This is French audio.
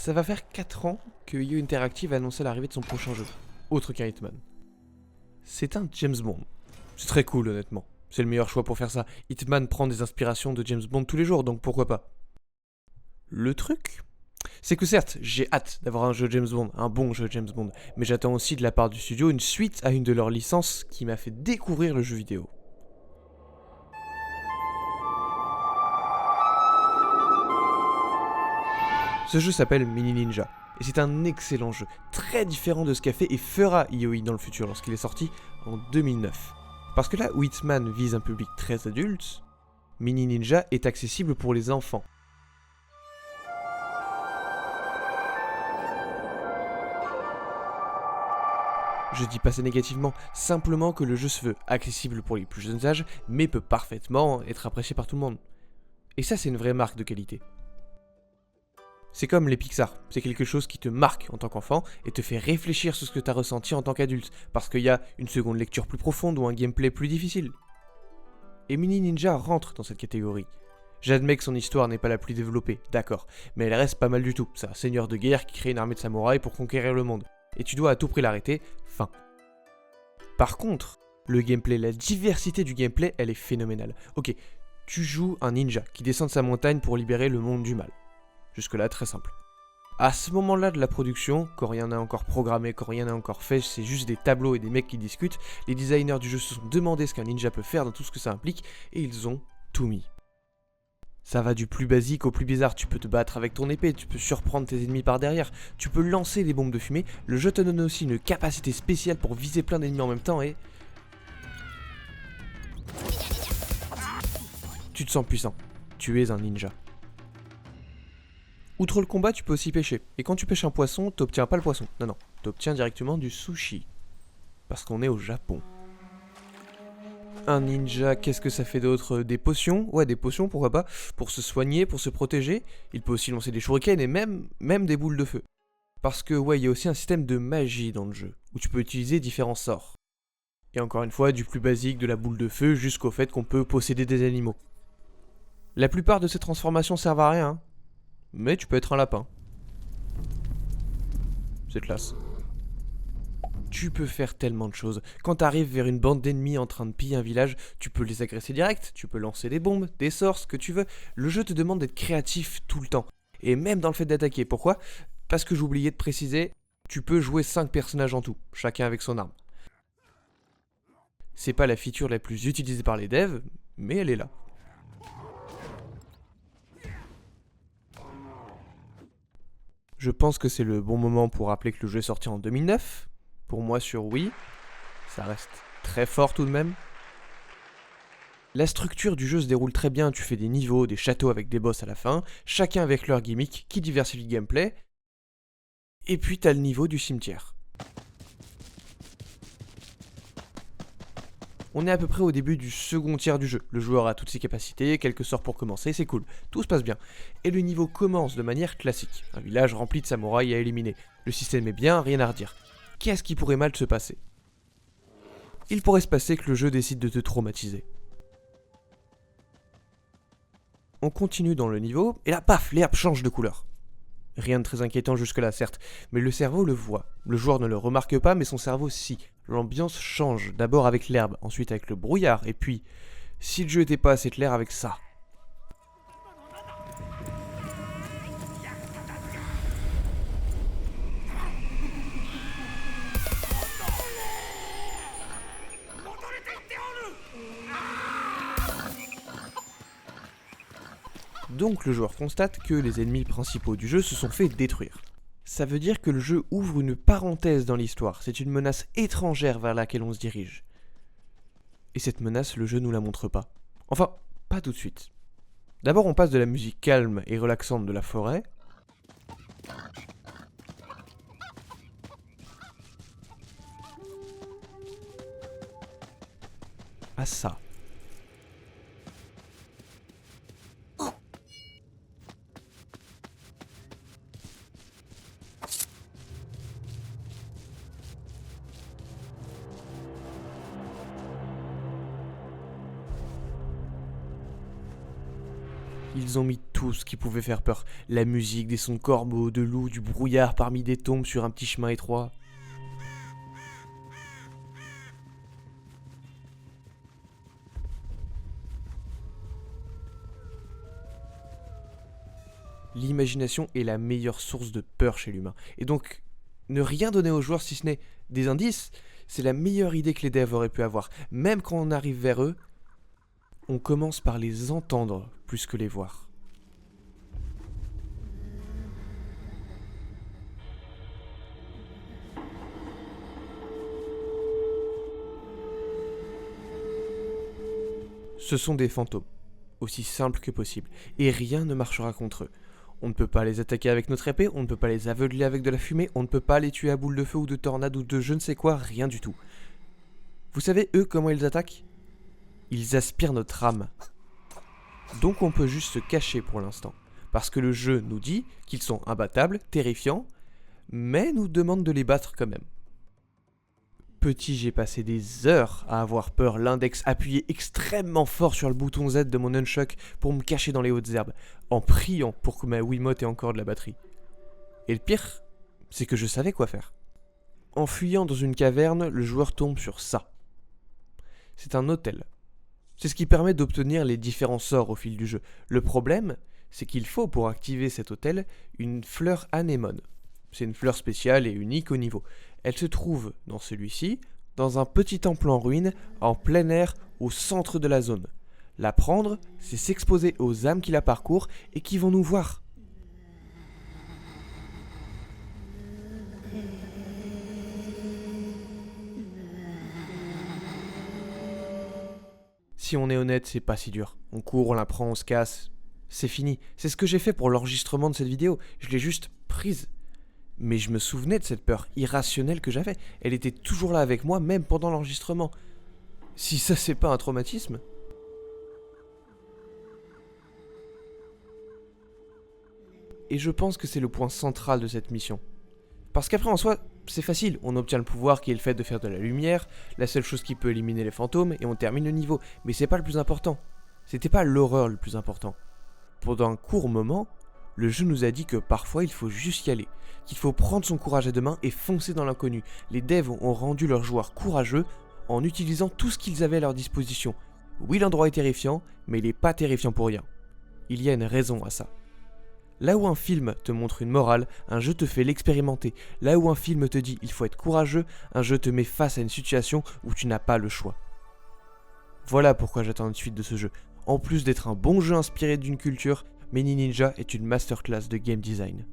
Ça va faire 4 ans que IO Interactive a annoncé l'arrivée de son prochain jeu, autre qu'un Hitman. C'est un James Bond. C'est très cool honnêtement, c'est le meilleur choix pour faire ça. Hitman prend des inspirations de James Bond tous les jours, donc pourquoi pas. Le truc, c'est que certes, j'ai hâte d'avoir un jeu James Bond, un bon jeu James Bond, mais j'attends aussi de la part du studio une suite à une de leurs licences qui m'a fait découvrir le jeu vidéo. Ce jeu s'appelle Mini Ninja, et c'est un excellent jeu, très différent de ce qu'a fait et fera IOI dans le futur lorsqu'il est sorti en 2009. Parce que là où Hitman vise un public très adulte, Mini Ninja est accessible pour les enfants. Je dis pas ça négativement, simplement que le jeu se veut accessible pour les plus jeunes âges, mais peut parfaitement être apprécié par tout le monde. Et ça c'est une vraie marque de qualité. C'est comme les Pixar, c'est quelque chose qui te marque en tant qu'enfant et te fait réfléchir sur ce que t'as ressenti en tant qu'adulte, parce qu'il y a une seconde lecture plus profonde ou un gameplay plus difficile. Et Mini Ninja rentre dans cette catégorie. J'admets que son histoire n'est pas la plus développée, d'accord, mais elle reste pas mal du tout. C'est un seigneur de guerre qui crée une armée de samouraïs pour conquérir le monde. Et tu dois à tout prix l'arrêter, fin. Par contre, le gameplay, la diversité du gameplay, elle est phénoménale. Ok, tu joues un ninja qui descend de sa montagne pour libérer le monde du mal. Jusque-là, très simple. À ce moment-là de la production, quand rien n'est encore programmé, quand rien n'est encore fait, c'est juste des tableaux et des mecs qui discutent, les designers du jeu se sont demandé ce qu'un ninja peut faire dans tout ce que ça implique, et ils ont tout mis. Ça va du plus basique au plus bizarre, tu peux te battre avec ton épée, tu peux surprendre tes ennemis par derrière, tu peux lancer des bombes de fumée, le jeu te donne aussi une capacité spéciale pour viser plein d'ennemis en même temps et... Tu te sens puissant, tu es un ninja. Outre le combat, tu peux aussi pêcher. Et quand tu pêches un poisson, t'obtiens pas le poisson. Non, t'obtiens directement du sushi. Parce qu'on est au Japon. Un ninja, qu'est-ce que ça fait d'autre? Des potions? Ouais, des potions, pourquoi pas? Pour se soigner, pour se protéger. Il peut aussi lancer des shurikens et même des boules de feu. Parce que, ouais, il y a aussi un système de magie dans le jeu, où tu peux utiliser différents sorts. Et encore une fois, du plus basique de la boule de feu jusqu'au fait qu'on peut posséder des animaux. La plupart de ces transformations servent à rien, hein. Mais tu peux être un lapin. C'est classe. Tu peux faire tellement de choses. Quand t'arrives vers une bande d'ennemis en train de piller un village, tu peux les agresser direct, tu peux lancer des bombes, des sorts, ce que tu veux. Le jeu te demande d'être créatif tout le temps. Et même dans le fait d'attaquer. Pourquoi? Parce que j'oubliais de préciser, tu peux jouer 5 personnages en tout, chacun avec son arme. C'est pas la feature la plus utilisée par les devs, mais elle est là. Je pense que c'est le bon moment pour rappeler que le jeu est sorti en 2009. Pour moi sur Wii, ça reste très fort tout de même. La structure du jeu se déroule très bien, tu fais des niveaux, des châteaux avec des boss à la fin, chacun avec leur gimmick qui diversifie le gameplay. Et puis t'as le niveau du cimetière. On est à peu près au début du second tiers du jeu. Le joueur a toutes ses capacités, quelques sorts pour commencer, c'est cool. Tout se passe bien. Et le niveau commence de manière classique. Un village rempli de samouraïs à éliminer. Le système est bien, rien à redire. Qu'est-ce qui pourrait mal se passer? Il pourrait se passer que le jeu décide de te traumatiser. On continue dans le niveau, et là, paf, l'herbe change de couleur. Rien de très inquiétant jusque-là, certes, mais le cerveau le voit. Le joueur ne le remarque pas, mais son cerveau si. L'ambiance change, d'abord avec l'herbe, ensuite avec le brouillard, et puis, si le jeu était pas assez clair, avec ça. Donc le joueur constate que les ennemis principaux du jeu se sont fait détruire. Ça veut dire que le jeu ouvre une parenthèse dans l'histoire, c'est une menace étrangère vers laquelle on se dirige. Et cette menace, le jeu nous la montre pas. Enfin, pas tout de suite. D'abord on passe de la musique calme et relaxante de la forêt, à ça. Ils ont mis tout ce qui pouvait faire peur. La musique, des sons de corbeaux, de loups, du brouillard parmi des tombes sur un petit chemin étroit. L'imagination est la meilleure source de peur chez l'humain. Et donc, ne rien donner aux joueurs si ce n'est des indices, c'est la meilleure idée que les devs auraient pu avoir. Même quand on arrive vers eux, on commence par les entendre plus que les voir. Ce sont des fantômes, aussi simples que possible, et rien ne marchera contre eux. On ne peut pas les attaquer avec notre épée, on ne peut pas les aveugler avec de la fumée, on ne peut pas les tuer à boule de feu ou de tornade ou de je ne sais quoi, rien du tout. Vous savez, eux, comment ils attaquent ? Ils aspirent notre âme. Donc on peut juste se cacher pour l'instant, parce que le jeu nous dit qu'ils sont imbattables, terrifiants, mais nous demande de les battre quand même. Petit, j'ai passé des heures à avoir peur, l'index appuyé extrêmement fort sur le bouton Z de mon nunchuck pour me cacher dans les hautes herbes, en priant pour que ma Wiimote ait encore de la batterie. Et le pire, c'est que je savais quoi faire. En fuyant dans une caverne, le joueur tombe sur ça. C'est un hôtel. C'est ce qui permet d'obtenir les différents sorts au fil du jeu. Le problème, c'est qu'il faut pour activer cet hôtel une fleur anémone. C'est une fleur spéciale et unique au niveau. Elle se trouve dans celui-ci, dans un petit temple en ruine, en plein air, au centre de la zone. La prendre, c'est s'exposer aux âmes qui la parcourent et qui vont nous voir. Si on est honnête, c'est pas si dur. On court, on la prend, on se casse. C'est fini. C'est ce que j'ai fait pour l'enregistrement de cette vidéo. Je l'ai juste prise. Mais je me souvenais de cette peur irrationnelle que j'avais. Elle était toujours là avec moi, même pendant l'enregistrement. Si ça, c'est pas un traumatisme. Et je pense que c'est le point central de cette mission. Parce qu'après, en soi, c'est facile. On obtient le pouvoir qui est le fait de faire de la lumière, la seule chose qui peut éliminer les fantômes, et on termine le niveau. Mais c'est pas le plus important. C'était pas l'horreur le plus important. Pendant un court moment, le jeu nous a dit que parfois il faut juste y aller, qu'il faut prendre son courage à deux mains et foncer dans l'inconnu. Les devs ont rendu leurs joueurs courageux en utilisant tout ce qu'ils avaient à leur disposition. Oui, l'endroit est terrifiant, mais il n'est pas terrifiant pour rien. Il y a une raison à ça. Là où un film te montre une morale, un jeu te fait l'expérimenter. Là où un film te dit il faut être courageux, un jeu te met face à une situation où tu n'as pas le choix. Voilà pourquoi j'attends une suite de ce jeu. En plus d'être un bon jeu inspiré d'une culture, Many Ninja est une masterclass de game design.